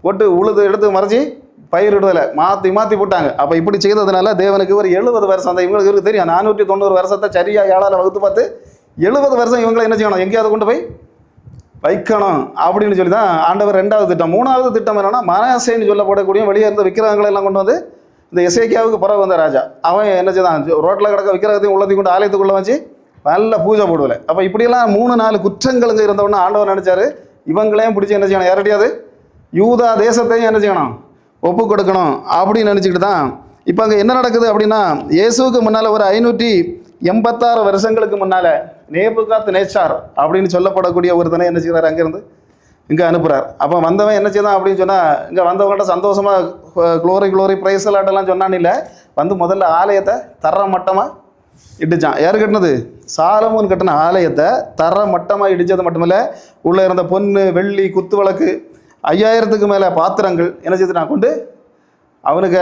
S1: போட்டு உழுது எடுத்து மறைச்சி பயிரிடுதலை மாற்றி போட்டாங்க. அப்போ இப்படி செய்ததுனால தேவனுக்கு ஒரு 70 வருஷம் அந்த இவங்களுக்கு தெரியும், 490 வருஷத்தை சரியாக 7ஆல் வகுத்து பார்த்து 70 வருஷம் இவங்களை என்ன செய்யணும், எங்கேயாவது கொண்டு போய் வைக்கணும் அப்படின்னு சொல்லி தான் ஆண்டவர் 2வது திட்டம். 3வது திட்டம் என்னன்னா, மனாசேன்னு சொல்லப்படக்கூடிய வெளியே இருந்த விக்கிரகங்களை எல்லாம் கொண்டு இந்த எசேக்கியாவுக்கு பிறகு வந்த ராஜா அவன் என்ன செய்தான், ரோட்டில் கிடக்க விக்கிரகத்தையும் உள்ளதையும் கொண்டு ஆலயத்துக்குள்ளே வச்சு நல்ல பூஜை போடுவலை. அப்போ இப்படியெல்லாம் 3-4 குற்றங்களுக்கு இருந்தவொடனே ஆண்டவர் நினச்சாரு, இவங்களையும் பிடிச்சி என்ன செய்யணும், யாரடியாவது யூதா தேசத்தையும் என்ன செய்யணும், ஒப்பு கொடுக்கணும் அப்படின்னு நினச்சிக்கிட்டு தான் இப்போ அங்கே என்ன நடக்குது அப்படின்னா, இயேசுவுக்கு முன்னால் ஒரு 586 வருஷங்களுக்கு முன்னால் நேபுகாத் நேச்சார் அப்படின்னு சொல்லப்படக்கூடிய ஒருத்தனை என்ன செய்கிறார், அங்கேருந்து இங்கே அனுப்புகிறார். அப்போ வந்தவன் என்ன செய்தான் அப்படின்னு சொன்னால், இங்கே வந்தவங்கள்ட்ட சந்தோஷமாக க்ளோரி ப்ரைஸ் எல்லாம் சொன்னான்னு இல்லை, முதல்ல ஆலயத்தை தர மட்டமாக இடிச்சான். யார் கட்டினது, சாலமோன் கட்டின ஆலயத்தை தர மட்டமாக இடித்தது மட்டுமில்ல, உள்ளே இருந்த பொண்ணு வெள்ளி குத்து விளக்கு 5000க்கு மேலே பாத்திரங்கள் என்ன செய்துட்டான் கொண்டு அவனுக்கு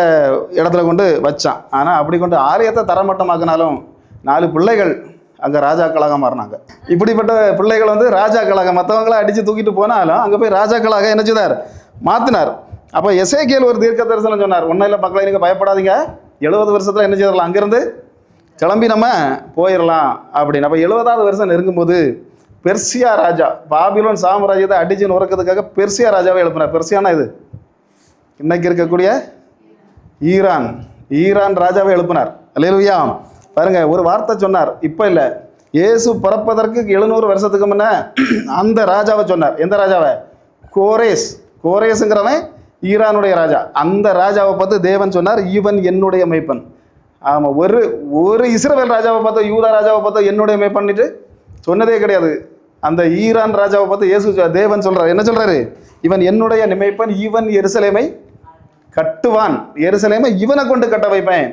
S1: இடத்துல கொண்டு வச்சான். ஆனால் அப்படி கொண்டு ஆலயத்தை தரமட்டமாக்கினாலும் 4 பிள்ளைகள் அங்கே ராஜாக்களாக மாறினாங்க. இப்படிப்பட்ட பிள்ளைகள் ராஜாக்களாக, மற்றவங்கள அடித்து தூக்கிட்டு போனாலும் அங்கே போய் ராஜாக்களாக என்ன செய்தார், மாற்றினார். அப்போ எசேக்கியேல் ஒரு தீர்க்க தரிசனம் சொன்னார், ஒன்றும் இல்லை மக்களை நீங்கள் பயப்படாதீங்க, 70 வருஷத்தில் என்ன செய்யலாம், அங்கேருந்து கிளம்பி நம்ம போயிடலாம் அப்படின்னு. அப்போ 70ஆவது வருஷம் நெருங்கும்போது பெர்சியா ராஜா பாபிலோன் சாம்ராஜ்யத்தை அடிச்சு நுறக்கிறதுக்காக பெர்சியா ராஜாவை எழுப்பினார். பெர்சியானா இது இன்னைக்கு இருக்கக்கூடிய ஈரான் ராஜாவை எழுப்பினார். அல்லேலூயா. பாருங்க, ஒரு வார்த்தை சொன்னார், இப்போ இல்லை, இயேசு பிறப்பதற்கு 700 வருஷத்துக்கு முன்ன அந்த ராஜாவை சொன்னார். எந்த ராஜாவை, கோரேஸுங்கிறவன் ஈரானுடைய ராஜா. அந்த ராஜாவை பார்த்து தேவன் சொன்னார், இவன் என்னுடைய மேய்ப்பன். ஆமாம், ஒரு இஸ்ரவேல் ராஜாவை பார்த்தா, யூதா ராஜாவை பார்த்தா என்னுடைய மேய்ப்பன்னிட்டு சொன்னதே கிடையாது. அந்த ஈரான் ராஜாவை பார்த்து இயேசு தேவன் சொல்கிறார், என்ன சொல்கிறாரு, இவன் என்னுடைய மேய்ப்பன், இவன் எருசலேமை கட்டுவான், எருசலேமை இவனை கொண்டு கட்ட வைப்பேன்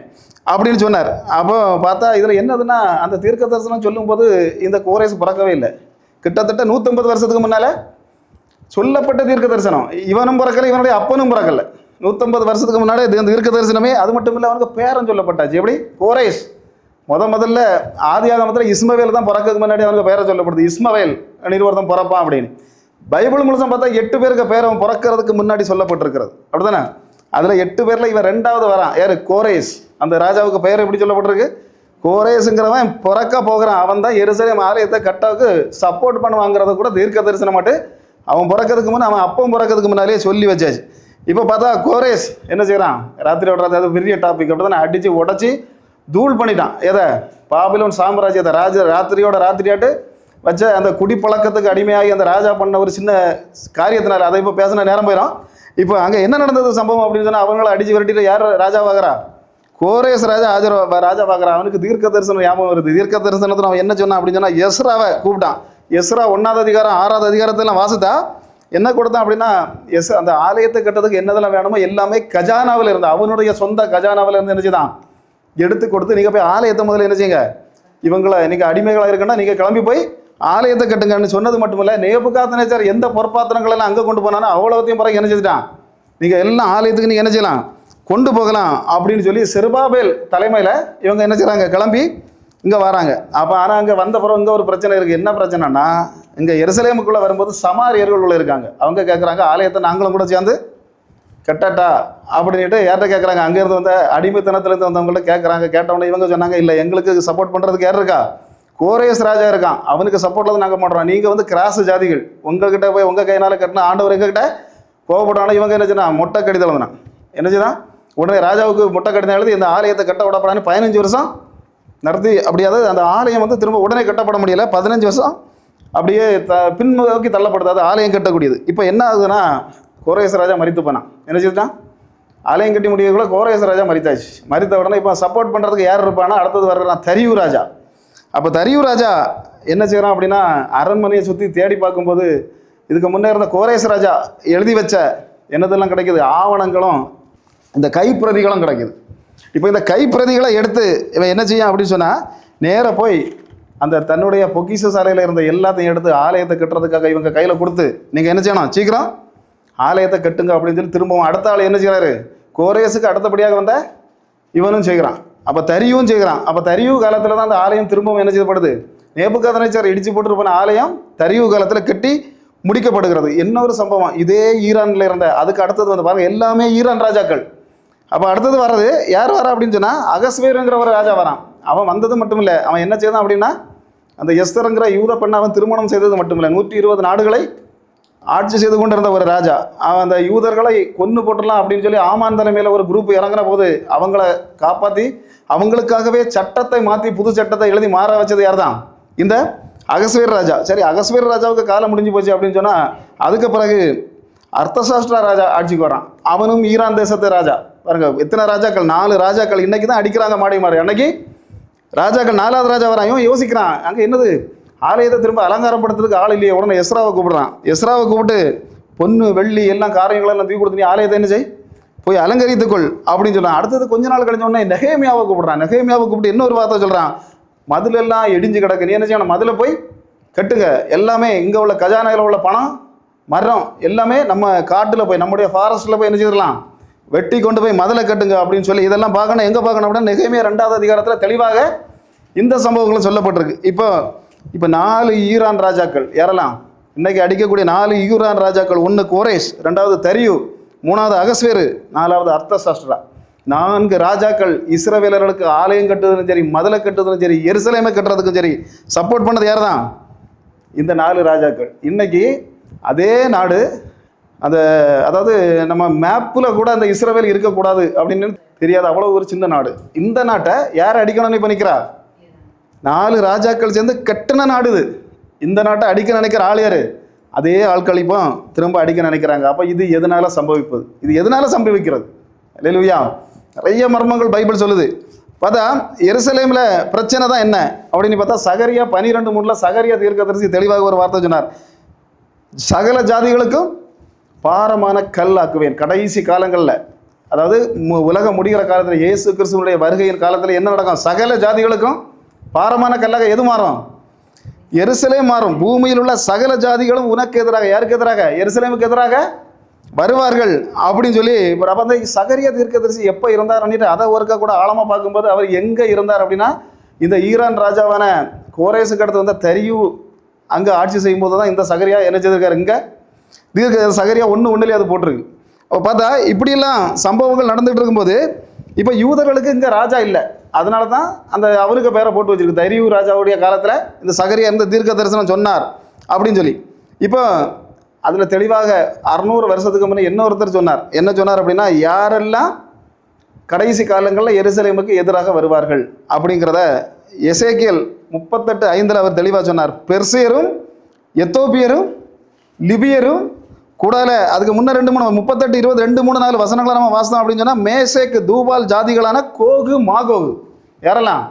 S1: அப்படின்னு சொன்னார். அப்போ பார்த்தா இதில் என்னதுன்னா, அந்த தீர்க்க தரிசனம் சொல்லும்போது இந்த கோரேஸ் பிறக்கவே இல்லை. கிட்டத்தட்ட 150 வருஷத்துக்கு முன்னால் சொல்லப்பட்ட தீர்க்க தரிசனம். இவனும் பிறக்கலை, இவனுடைய அப்பனும் பிறக்கலை. 150 வருஷத்துக்கு முன்னாடி இந்த தீர்க்க தரிசனமே. அது மட்டும் இல்லை, அவனுக்கு பேரன் சொல்லப்பட்டாச்சு. எப்படி, கோரேஸ். முதல்ல ஆதியாகமத்தில் இஸ்மவேல் தான் பிறக்கிறதுக்கு முன்னாடி அவனுக்கு பேரை சொல்லப்படுது. இஸ்மவேல் ஒருத்தன் பிறப்பான் அப்படின்னு. பைபிள் முழுசும் பார்த்தா 8 பேருக்கு பேர் அவன் பிறக்கிறதுக்கு முன்னாடி சொல்லப்பட்டிருக்கிறது. அப்படிதானே? அதில் 8 பேரில் இவன் 2வது வரான். யார், கோரேஸ். அந்த ராஜாவுக்கு பெயர் எப்படி சொல்லப்பட்டிருக்கு, கோரேஸுங்கிறவன் பிறக்க போகிறான். அவன் தான் எருசலேம் ஆலயத்தை கட்டாவுக்கு சப்போர்ட் பண்ணுவாங்கிறத கூட தீர்க்க தரிசனம் மாட்டு அவன் பிறக்கிறதுக்கு முன்னே, அவன் அப்பம் பிறக்கிறதுக்கு முன்னாலே சொல்லி வச்சாச்சு. இப்போ பார்த்தா கோரேஸ் என்ன செய்கிறான், ராத்திரியோட அது பெரிய டாபிக் அப்படி தானே, அடித்து உடச்சி தூள் பண்ணிட்டான். எதை? பாபிலோன் சாம்ராஜ்யத்தை ராத்திரியோட ராத்திரியாட்டு வச்ச அந்த குடிப்பழக்கத்துக்கு அடிமையாகி அந்த ராஜா பண்ண ஒரு சின்ன காரியத்தினால, அதை இப்போ பேசின நேரம் போயிடும். இப்போ அங்கே என்ன நடந்தது சம்பவம் அப்படின்னு சொன்னால், அவங்கள அடித்து விரட்டிட்டு யார் ராஜாவாகிறா? கோரேஸ் ராஜாவாகிறா. அவனுக்கு தீர்க்க தரிசனம் ஞாபகம் வருது. தீர்க்க தரிசனத்தில் அவன் என்ன சொன்னான் அப்படின்னு சொன்னால், எஸ்ராவை கூப்பிட்டான். எஸ்ரா 1ஆவது அதிகாரம் 6ஆவது அதிகாரத்தெல்லாம் வாசித்தா என்ன கொடுத்தான் அப்படின்னா, அந்த ஆலயத்தை கட்டுறதுக்கு என்னதெல்லாம் வேணுமோ எல்லாமே கஜானாவில் இருந்து, அவனுடைய சொந்த கஜானாவில் இருந்து நினைச்சுதான் எடுத்து கொடுத்து, நீங்கள் போய் ஆலயத்தை முதல்ல என்ன செய்யுங்க, இவங்களை நீங்கள் அடிமைகளாக இருக்குன்னா நீங்கள் கிளம்பி போய் ஆலயத்தை கட்டுங்கன்னு சொன்னது மட்டும் இல்லை, நேபுகாத்நேச்சார் எந்த பொற்பாத்திரங்கள் எல்லாம் அங்கே கொண்டு போனாலும் அவ்வளோத்தையும் பிறகு என்ன செஞ்சுட்டான், நீங்கள் எல்லாம் ஆலயத்துக்கு நீங்கள் என்ன செய்யலாம், கொண்டு போகலாம் அப்படின்னு சொல்லி செருபாபேல் தலைமையில் இவங்க என்ன செய்கிறாங்க, கிளம்பி இங்கே வராங்க. அப்போ ஆனால் அங்கே வந்த பிறகு இங்கே ஒரு பிரச்சனை இருக்குது. என்ன பிரச்சனைனா, இங்கே எருசலேமுக்குள்ளே வரும்போது சமாரியர்கள் உள்ள இருக்காங்க. அவங்க கேட்குறாங்க, ஆலயத்தை நாங்களும் கூட சேர்ந்து கட்டட்டா அப்படின்ட்டு யார்கிட்ட கேட்குறாங்க, அங்கேருந்து வந்த அடிமைத்தனத்துலேருந்து வந்தவங்கள்ட்ட கேட்குறாங்க. கேட்டவொடனே இவங்க சொன்னாங்க, இல்லை எங்களுக்கு சப்போர்ட் பண்ணுறதுக்கு யார் இருக்கா, கோரேஸ் ராஜா இருக்கான், அவனுக்கு சப்போர்ட்டில் தான் நாங்கள் பண்ணுறோம். நீங்கள் வந்து கிராஸ் ஜாதிகள், உங்கள்கிட்ட போய் உங்கள் கையினால் கட்டினா ஆண்டவர் எங்ககிட்ட கோவப்பட்டாலும் இவங்க என்ன செய்யணும், மொட்டை கடிதம் எழுதுனா என்ன செய்தான், உடனே ராஜாவுக்கு மொட்டை கடிதம் எழுதி இந்த ஆலயத்தை கட்ட விடப்படான்னு 15 வருஷம் நடத்தி, அப்படியாவது அந்த ஆலயம் வந்து திரும்ப உடனே கட்டப்பட முடியலை. 15 வருஷம் அப்படியே பின்னோக்கி தள்ளப்படுது அது ஆலயம் கட்டக்கூடியது. இப்போ என்ன ஆகுதுன்னா, கோரேஸ் ராஜா மரித்து போனான். என்ன செய்தான், ஆலயம் கட்டி முடியக்குள்ள கோரேஸ் ராஜா மரித்தாச்சு. மரித்த உடனே இப்போ சப்போர்ட் பண்ணுறதுக்கு யார் இருப்பானா, அடுத்தது வர்றான் தரியு ராஜா. அப்போ தரியு ராஜா என்ன செய்கிறான் அப்படின்னா, அரண்மனையை சுற்றி தேடி பார்க்கும்போது இதுக்கு முன்னே இருந்த கோரேஸ் ராஜா எழுதி வச்ச என்னதெல்லாம் கிடைக்கிது, ஆவணங்களும் இந்த கைப்பிரதிகளும் கிடைக்கிது. இப்போ இந்த கைப்பிரதிகளை எடுத்து இவன் என்ன செய்யும் அப்படின்னு சொன்னால், நேராக போய் அந்த தன்னுடைய பொக்கிஷ சாலையில் இருந்த எல்லாத்தையும் எடுத்து ஆலயத்தை கட்டுறதுக்காக இவங்க கையில் கொடுத்து, நீங்கள் என்ன செய்யணும், சீக்கிரம் ஆலயத்தை கட்டுங்க அப்படின்னு சொல்லி திரும்பவும் அடுத்த ஆள் என்ன செய்கிறாரு, கோரேஸுக்கு அடுத்தபடியாக வந்த இவனும் செய்கிறான். அப்போ தரியும் செய்கிறான். அப்போ தரியு காலத்தில் தான் அந்த ஆலயம் திரும்பவும் என்ன செய்யப்படுது, நேபுகாத்நேச்சார் இடிச்சு போட்டு போன ஆலயம் தரியு காலத்தில் கட்டி முடிக்கப்படுகிறது. இன்னொரு சம்பவம், இதே ஈரானில் இருந்த, அதுக்கு அடுத்தது வந்து பாருங்கள், எல்லாமே ஈரான் ராஜாக்கள். அப்போ அடுத்தது வர்றது யார் வரா அப்படின்னு சொன்னால், அகஸ்வேருங்கிற ஒரு ராஜா வரான். அவன் வந்தது மட்டும் இல்லை, அவன் என்ன செய்தான் அப்படின்னா, அந்த எஸ்தருங்கிற யூத பெண்ணை அவன் திருமணம் செய்தது மட்டும் இல்லை, 120 நாடுகளை ஆட்சி செய்து கொண்டிருந்த ஒரு ராஜா. அவன் அந்த யூதர்களை கொன்று போட்டுடலாம் அப்படின்னு சொல்லி ஆமான் தலைமையில் ஒரு குரூப் இறங்கின போது அவங்கள காப்பாற்றி அவங்களுக்காகவே சட்டத்தை மாற்றி புது சட்டத்தை எழுதி மாற வச்சது யார் தான், இந்த அகஸ்வேர் ராஜா. சரி, அகஸ்வேர் ராஜாவுக்கு காலம் முடிஞ்சு போச்சு அப்படின்னு சொன்னால், அதுக்கு பிறகு அர்த்தசாஸ்திரா ராஜா ஆட்சிக்கு வரான். அவனும் ஈரான் தேசத்து ராஜா. பாருங்க எத்தனை ராஜாக்கள், 4 ராஜாக்கள் இன்னைக்கு தான் அடிக்கிறாங்க மாடி மாறி. அன்னைக்கு ராஜாக்கள் 4வது ராஜா வரான். இவன் யோசிக்கிறான், அங்கே என்னது ஆலயத்தை திரும்ப அலங்காரப்படுத்துறதுக்கு ஆள் இல்லையே. உடனே எஸ்ராவை கூப்பிடுறான். எஸ்ராவை கூப்பிட்டு பொண்ணு வெள்ளி எல்லாம் காரியங்களெல்லாம் தூக்கி கொடுத்து, நீ ஆலயத்தை என்ன செய், போய் அலங்கரித்துக்கொள் அப்படின்னு சொன்னான். அடுத்தது கொஞ்ச நாள் கழிஞ்ச உடனே நெகேமியாவை கூப்பிடுறான். நெகேமியாவை கூப்பிட்டு இன்னொரு வார்த்தை சொல்கிறான், மதிலெல்லாம் இடிஞ்சு கிடக்கு, நீ என்ன செய்யணும், மதில போய் கட்டுங்க. எல்லாமே இங்கே உள்ள கஜானையில் உள்ள பணம் மரம் எல்லாமே நம்ம காட்டில் போய் நம்முடைய ஃபாரஸ்ட்டில் போய் என்ன செய்யலாம், வெட்டி கொண்டு போய் மதிலை கட்டுங்க அப்படின்னு சொல்லி இதெல்லாம் பார்க்கணும். எங்கே பார்க்கணும் அப்படின்னா, நெகேமியா 2வது அதிகாரத்தில் தெளிவாக இந்த சம்பவங்களும் சொல்லப்பட்டிருக்கு. இப்போ 4 ஈரான் ராஜாக்கள் யாரெல்லாம் இன்றைக்கி அடிக்கக்கூடிய 4 ஈரான் ராஜாக்கள், 1 கோரேஸ், 2வது தரியு, 3வது அகஸ்வேரு, 4வது அர்த்தசாஸ்திரா. 4 ராஜாக்கள் இஸ்ரவேலர்களுக்கு ஆலயம் கட்டுறதும் சரி, மதிலை கட்டுறதும் சரி, எருசலேமை கட்டுறதுக்கும் சரி சப்போர்ட் பண்ணது யார் தான், இந்த 4 ராஜாக்கள். இன்றைக்கி அதே நாடு அந்த, அதாவது நம்ம மேப்பில் கூட அந்த இஸ்ரவேல் இருக்கக்கூடாது அப்படின்னு தெரியாது, அவ்வளோ ஒரு சின்ன நாடு. இந்த நாட்டை யார் அடிக்கணும்னு இப்போ நிற்கிறா, 4 ராஜாக்கள் சேர்ந்து கட்டின நாடு இது. இந்த நாட்டை அடிக்க நினைக்கிற ஆள் யார், அதே ஆட்கள் இப்போ திரும்ப அடிக்க நினைக்கிறாங்க. அப்போ இது எதனால் சம்பவிப்பது, இது எதனால் சம்பவிக்கிறது, அல்லேலூயா. நிறைய மர்மங்கள் பைபிள் சொல்லுது. பார்த்தா எருசலேமில் பிரச்சனை தான் என்ன அப்படின்னு பார்த்தா, சகரியா 12:3 சகரியா தீர்க்கதரிசி தெளிவாக ஒரு வார்த்தை சொன்னார், சகல ஜாதிகளுக்கும் பாரமான கல் ஆக்குவேன். கடைசி காலங்களில், அதாவது உலகம் முடிகிற காலத்தில், இயேசு கிறிஸ்துவனுடைய வருகையின் காலத்தில் என்ன நடக்கும், சகல ஜாதிகளுக்கும் பாரமான கல்லாக எது மாறும், எருசலேம் மாறும். பூமியில் உள்ள சகல ஜாதிகளும் உனக்கு எதிராக, யாருக்கு எதிராக, எருசலேமுக்கு எதிராக வருவார்கள் அப்படின்னு சொல்லி. அப்போ அந்த சகரியா தீர்க்கதரிசி எப்போ இருந்தார் அப்படின்ட்டு அதை ஒருக்கா கூட ஆழமாக பார்க்கும்போது, அவர் எங்கே இருந்தார் அப்படின்னா, இந்த ஈரான் ராஜாவான கோரேஸுக்கு அடுத்து வந்த தரியு அங்கே ஆட்சி செய்யும்போது தான் இந்த சகரியா என்ன செய்திருக்காரு, இங்கே சகரியா 1:1 அது போட்டிருக்கு. அப்போ பார்த்தா இப்படியெல்லாம் சம்பவங்கள் நடந்துகிட்டு இருக்கும்போது, இப்போ யூதர்களுக்கு இங்கே ராஜா இல்லை, அதனால தான் அந்த அவருக்கு பேரை போட்டு வச்சிருக்கு, தரியு ராஜாவுடைய காலத்தில் இந்த சகரியா இருந்த தீர்க்க தரிசனம் சொன்னார் அப்படின்னு சொல்லி. இப்போ அதில் தெளிவாக 600 வருஷத்துக்கு முன்னே இன்னொருத்தர் சொன்னார். என்ன சொன்னார் அப்படின்னா, யாரெல்லாம் கடைசி காலங்களில் எருசலேமுக்கு எதிராக வருவார்கள் அப்படிங்கிறத எசேக்கியேல் 38:5 அவர் தெளிவாக சொன்னார். பெர்சியரும் எத்தோப்பியரும் லிபியரும் கூடால அதுக்கு முன்னே 38, 20, 2, 3, 4 வசனங்களை நம்ம வாசித்தோம் அப்படின்னு சொன்னால், மேசேக்கு தூபால் ஜாதிகளான கோகு மாகோகு யாரெல்லாம்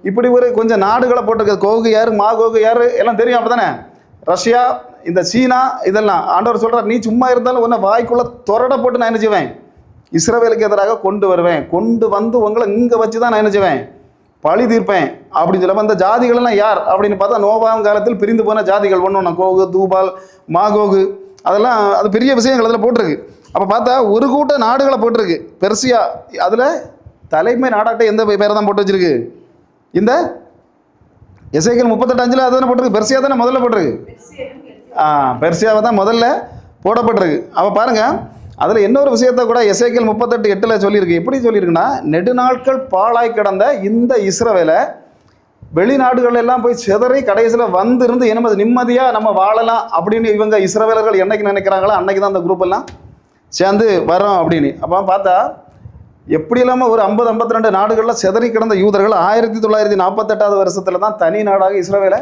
S1: இப்படி ஒரு கொஞ்சம் நாடுகளை போட்டிருக்கு. கோகு யார், மாகோகு யார் எல்லாம் தெரியும் அப்படி தானே. ரஷ்யா, இந்த சீனா, இதெல்லாம் ஆண்டவர் சொல்கிறார், நீ சும்மா இருந்தாலும் உன்னை வாய்க்குள்ளே தொரட போட்டு நான் என்ன செய்வேன், இஸ்ரவேலுக்கு எதிராக கொண்டு வருவேன், கொண்டு வந்து உங்களை இங்கே வச்சு தான் நான் என்ன செய்வேன், பழி தீர்ப்பேன் அப்படின்னு சொல்லப்போ, அந்த ஜாதிகள்லாம் யார் அப்படின்னு பார்த்தா, நோவாம் காலத்தில் பிரிந்து போன ஜாதிகள் ஒன்று கோகு, தூபால், மாகோகு, அதெல்லாம் அது பெரிய விஷயங்கள் அதில் போட்டிருக்கு. அப்போ பார்த்தா ஒரு கூட்ட நாடுகளை போட்டிருக்கு. பெர்சியா அதில் தலைமை நாடாட்ட எந்த பேரை தான் போட்டு வச்சிருக்கு, இந்த எசேக்கியேல் 38:5 அதுதானே போட்டிருக்கு. பெர்சியா தானே முதல்ல போட்டிருக்கு. பெர்சியாவை தான் முதல்ல போடப்பட்டிருக்கு. அப்போ பாருங்கள், அதில் இன்னொரு விஷயத்தை கூட எசேக்கியேல் 38:8 சொல்லியிருக்கு. எப்படி சொல்லியிருக்குன்னா, நெடுநாட்கள் பாழாய் கிடந்த இந்த இஸ்ரவேலை வெளிநாடுகள் எல்லாம் போய் சிதறி கடைசியில் வந்திருந்து என்ன நிம்மதியாக நம்ம வாழலாம் அப்படின்னு இவங்க இஸ்ரவேலர்கள் என்னைக்கு நினைக்கிறாங்களோ அன்னைக்கு தான் அந்த குரூப் எல்லாம் சேர்ந்து வரோம் அப்படின்னு. அப்போ பார்த்தா எப்படி இல்லாமல் ஒரு 50-52 நாடுகளில் சிதறி கிடந்த யூதர்கள் 1948 வருஷத்தில் தான் தனி நாடாக இஸ்ரவேலை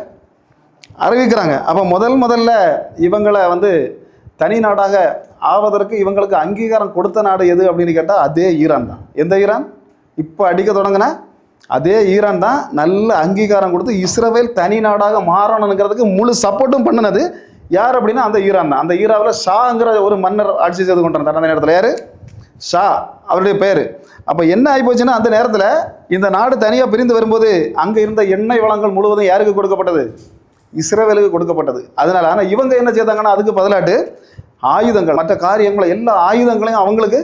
S1: அறிவிக்கிறாங்க. அப்போ முதல்ல இவங்களை தனி நாடாக ஆவதற்கு இவங்களுக்கு அங்கீகாரம் கொடுத்த நாடு எது அப்படின்னு கேட்டால், அதே ஈரான் தான். எந்த ஈரான்? இப்போ அடிக்க தொடங்கின அதே ஈரான் தான் நல்ல அங்கீகாரம் கொடுத்து இஸ்ரவேல் தனி நாடாக மாறணுங்கிறதுக்கு முழு சப்போர்ட்டும் பண்ணினது யார் அப்படின்னா அந்த ஈரான் தான். அந்த ஈராவில் ஷாங்கிற ஒரு மன்னர் ஆட்சி செய்து கொண்டிருந்தார் அந்த நேரத்தில். யார்? ஷா, அவருடைய பேர். அப்போ என்ன ஆகிப்போச்சுன்னா, அந்த நேரத்தில் இந்த நாடு தனியாக பிரிந்து வரும்போது அங்கே இருந்த எண்ணெய் வளங்கள் முழுவதும் யாருக்கு கொடுக்கப்பட்டது? இஸ்ரவேலுக்கு கொடுக்கப்பட்டது. அதனால் ஆனால் இவங்க என்ன செய்தாங்கன்னா, அதுக்கு பதிலாட்டு ஆயுதங்கள், மற்ற காரியங்களை, எல்லா ஆயுதங்களையும் அவங்களுக்கு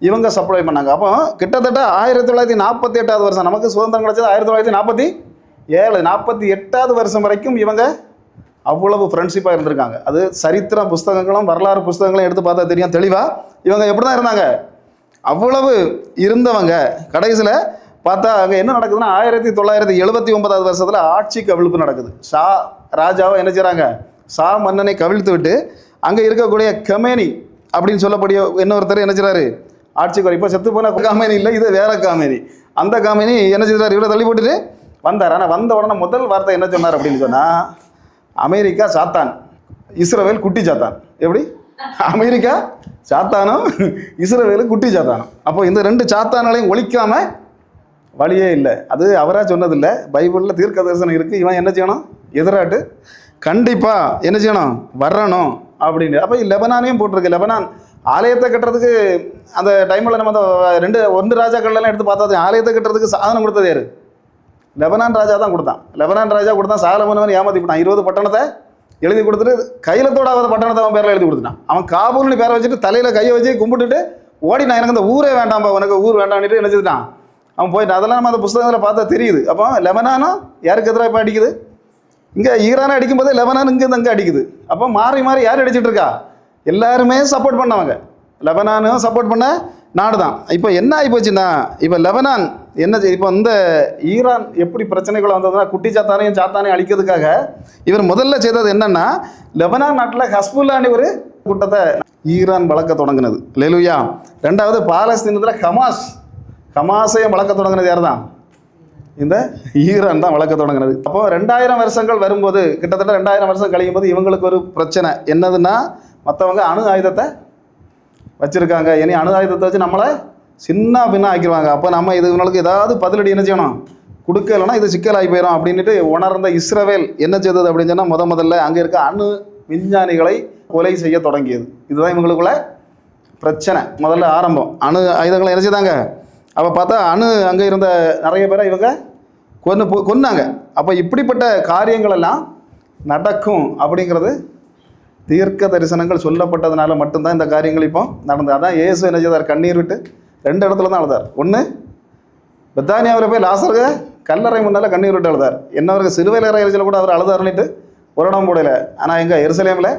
S1: இவங்க சப்ளை பண்ணாங்க. அப்போ கிட்டத்தட்ட 1948 வருஷம், நமக்கு சுதந்திரம் கிடைச்சது 1947, 48 வருஷம் வரைக்கும் இவங்க அவ்வளவு ஃப்ரெண்ட்ஷிப்பாக இருந்திருக்காங்க. அது சரித்திர புஸ்தகங்களும் வரலாறு புஸ்தகங்களும் எடுத்து பார்த்தா தெரியும் தெளிவாக இவங்க எப்படி தான் இருந்தாங்க. அவ்வளவு இருந்தவங்க கடைசியில் பார்த்தா அங்கே என்ன நடக்குதுன்னா, 1979 வருஷத்தில் ஆட்சி கவிழ்ப்பு நடக்குது. ஷா ராஜாவை என்ன செய்கிறாங்க, ஷா மன்னனை கவிழ்த்து விட்டு அங்கே இருக்கக்கூடிய கமேனி அப்படின்னு சொல்லக்கூடிய இன்னொருத்தர் என்ன செய்கிறாரு, ஆட்சிக்கு வர. இப்போ செத்து போன காமேனி இல்லை, இது வேற காமேனி. அந்த காமேனி என்ன செய்கிறார், இவரை தள்ளி போட்டுட்டு வந்தார். ஆனால் வந்த உடனே முதல் வார்த்தை என்ன சொன்னார் அப்படின்னு சொன்னால், அமெரிக்கா சாத்தான், இஸ்ரவேல் குட்டி சாத்தான். எப்படி? அமெரிக்கா சாத்தானும் இஸ்ரவேலு குட்டி சாத்தானும். அப்போ இந்த 2 சாத்தான்களையும் ஒழிக்காம வழியே இல்லை. அது அவராக சொன்னதில்லை, பைபிளில் தீர்க்க தரிசனம் இருக்குது. இவன் என்ன செய்யணும், எதிராட்டு கண்டிப்பாக என்ன செய்யணும், வரணும் அப்படின்னு. அப்போ லெபனானையும் போட்டிருக்கு. லெபனான் ஆலயத்தை கட்டுறதுக்கு அந்த டைமில் நம்ம அந்த 1 ராஜாக்கள்லாம் எடுத்து பார்த்தா ஆலயத்தை கட்டுறதுக்கு சாதனம் கொடுத்தது யார்? லெபனான் ராஜா தான் கொடுத்தான். லெபனான் ராஜா கொடுத்தான். சாலமோனவன் ஏமாற்றி போட்டான். 20 பட்டணத்தை எழுதி கொடுத்துட்டு கையிலத்தோடாவது பட்டணத்தை அவன் பேரில் எழுதி கொடுத்துட்டான். அவன் காபூல்னு பேரை வச்சுட்டு தலையில் கையை வச்சு கும்பிட்டுட்டு ஓடினான். எனக்கு அந்த ஊரே வேண்டாம்பா, உனக்கு ஊர் வேண்டாம்னுட்டு என்ன செய்துட்டான், அவன் போயிட்டான். அதெல்லாம் நம்ம அந்த புஸ்தகத்தில் பார்த்தா தெரியுது. அப்போ லெபனானும் யாருக்கு எதிராக இப்போ அடிக்குது, இங்கே ஈரானை அடிக்கும்போது லெபனான் இங்கேருந்து அங்கே அடிக்குது. அப்போ மாறி மாறி யார் அடிச்சுட்டு இருக்கா, எல்லாருமே சப்போர்ட் பண்ணவங்க. லெபனானும் சப்போர்ட் பண்ண நாடு தான். இப்போ என்ன ஆகி போச்சுன்னா, இப்போ லெபனான் என்ன இப்போ இந்த ஈரான் எப்படி பிரச்சனைகளை வந்ததுன்னா, குட்டி சாத்தானையும் அழிக்கிறதுக்காக இவர் முதல்ல செய்தது என்னன்னா, லெபனான் நாட்டில் ஹஸ்புல்லான்னு ஒரு கூட்டத்தை ஈரான் வளர்க்க தொடங்கினது. லெலுயா. 2வது பாலஸ்தீனத்தில் ஹமாஸையும் வளர்க்க தொடங்கினது யார் தான்? இந்த ஈரான் தான் வளர்க்க தொடங்கினது. அப்போ 2000 வருஷங்கள் வரும்போது, கிட்டத்தட்ட 2000 வருஷம் கழியும் போது இவங்களுக்கு ஒரு பிரச்சனை என்னதுன்னா, மற்றவங்க அணு ஆயுதத்தை வச்சுருக்காங்க. இனி அணு ஆயுதத்தை வச்சு நம்மளை சின்ன பின்ன ஆக்கிடுவாங்க. அப்போ நம்ம இதுங்களுக்கு ஏதாவது பதிலடி என்ன செய்யணும், கொடுக்கலைன்னா இது சிக்கலாகி போயிடும் அப்படின்ட்டு உணர்ந்த இஸ்ரவேல் என்ன செய்தது அப்படின்னு சொன்னால், முதல்ல அங்கே இருக்க அணு விஞ்ஞானிகளை கொலை செய்ய தொடங்கியது. இதுதான் இவங்களுக்குள்ள பிரச்சனை முதல்ல ஆரம்பம். அணு ஆயுதங்களை என்ன செய்தாங்க. அப்போ பார்த்தா அங்கே இருந்த நிறைய பேரை இவங்க கொன்னாங்க. அப்போ இப்படிப்பட்ட காரியங்களெல்லாம் நடக்கும் அப்படிங்கிறது தீர்க்க தரிசனங்கள் சொல்லப்பட்டதுனால மட்டும்தான் இந்த காரியங்கள் இப்போ நடந்தது. அதான் இயேசு என்ன செய்தார், கண்ணீர் விட்டு 2 இடத்துல தான் அழுதார். ஒன்று பெத்தானியாவில் போய் லாசருக்கு கல்லறை முன்னால் கண்ணீர் விட்டு அழுதார். என்னவருக்கு சிலுவையில் இறையில் கூட அவர் அழுதாருன்னுட்டு ஒரு இடம் போடல. ஆனால் எங்கே எருசலேமில்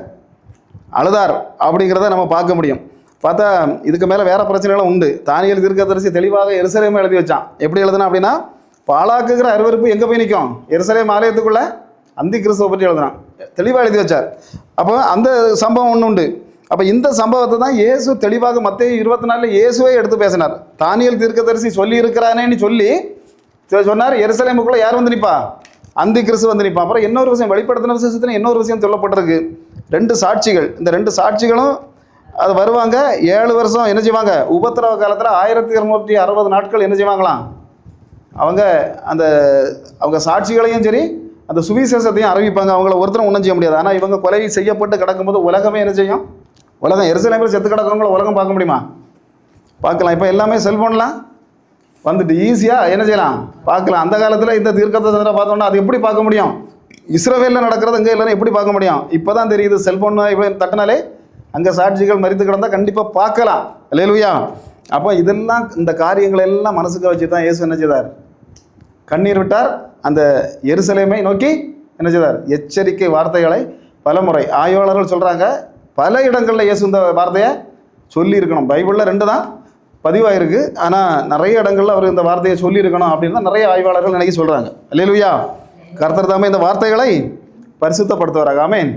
S1: அழுதார் அப்படிங்கிறத நம்ம பார்க்க முடியும். பார்த்தா இதுக்கு மேலே வேறு பிரச்சனைகளும் உண்டு. தானியேல் தீர்க்கதரிசி தெளிவாக எருசலேமை எழுதி வச்சான். எப்படி எழுதுனா அப்படின்னா, பாழாக்குகிற அருவருப்பு எங்கே போய் நிற்கும், எருசலேம் ஆலயத்துக்குள்ளே அந்தி கிறிஸ்துவை பற்றி எழுதுனான், தெளிவாக எழுதி வச்சார். அப்போ அந்த சம்பவம் ஒன்று உண்டு. அப்போ இந்த சம்பவத்தை தான் இயேசு தெளிவாக மத்தேயு 24 இயேசுவே எடுத்து பேசினார். தானியேல் தீர்க்கதரிசி சொல்லி இருக்கிறானேன்னு சொல்லி சொன்னார், எருசலேமுக்குள்ளே யார் வந்து நிற்பா? அந்தி கிறிஸ்து வந்து நிற்பா. அப்புறம் இன்னொரு விஷயம், வெளிப்படுத்தின விசேஷத்தில் இன்னொரு விஷயம் சொல்லப்பட்டிருக்கு. 2 சாட்சிகள். இந்த 2 சாட்சிகளும் அது வருவாங்க. 7 வருஷம் என்ன செய்வாங்க? உபத்திரவ காலத்தில் 1260 நாட்கள் என்ன செய்வாங்களாம்? அவங்க சாட்சிகளையும் சரி அந்த சுவிசேஷத்தையும் அறிவிப்பாங்க. அவங்கள ஒருத்தரும் ஒன்றும் செய்ய முடியாது. ஆனால் இவங்க கொலை செய்யப்பட்டு கிடக்கும்போது உலகமே என்ன செய்யும்? உலகம் எருசலேமில் செத்து கிடக்கிறவங்கள உலகம் பார்க்க முடியுமா? பார்க்கலாம். இப்போ எல்லாமே செல்ஃபோன்லாம் வந்துட்டு ஈஸியாக என்ன செய்யலாம்? பார்க்கலாம். அந்த காலத்தில் இந்த தீர்க்கதரிசனத்தை பார்த்தோம்னா அது எப்படி பார்க்க முடியும்? இஸ்ரவேலில் நடக்கிறது அங்கே எல்லாரும் எப்படி பார்க்க முடியும்? இப்போ தான் தெரியுது. செல்ஃபோன் இப்போ தட்டினாலே அங்கே சாட்சிகள் மரித்து கிடந்தால் கண்டிப்பாக பார்க்கலாம். அல்லேலூயா. அப்போ இதெல்லாம் இந்த காரியங்களை எல்லாம் மனசுக்கு வச்சு தான் இயேசு என்ன செய்தார்? கண்ணீர் விட்டார். அந்த எருசலேமை நோக்கி என்ன செய்தார்? எச்சரிக்கை வார்த்தைகளை பலமுறை ஆய்வாளர்கள் சொல்கிறாங்க, பல இடங்களில் இயேசு இந்த வார்த்தையை சொல்லியிருக்கணும். பைபிளில் 2 தான் பதிவாயிருக்கு. ஆனால் நிறைய இடங்களில் அவர் இந்த வார்த்தையை சொல்லியிருக்கணும் அப்படின்னு தான் நிறைய ஆய்வாளர்கள் நினைக்க சொல்கிறாங்க. அல்லேலூயா. கர்த்தர் தாமே இந்த வார்த்தைகளை பரிசுத்தப்படுத்துவாராக. ஆமென்.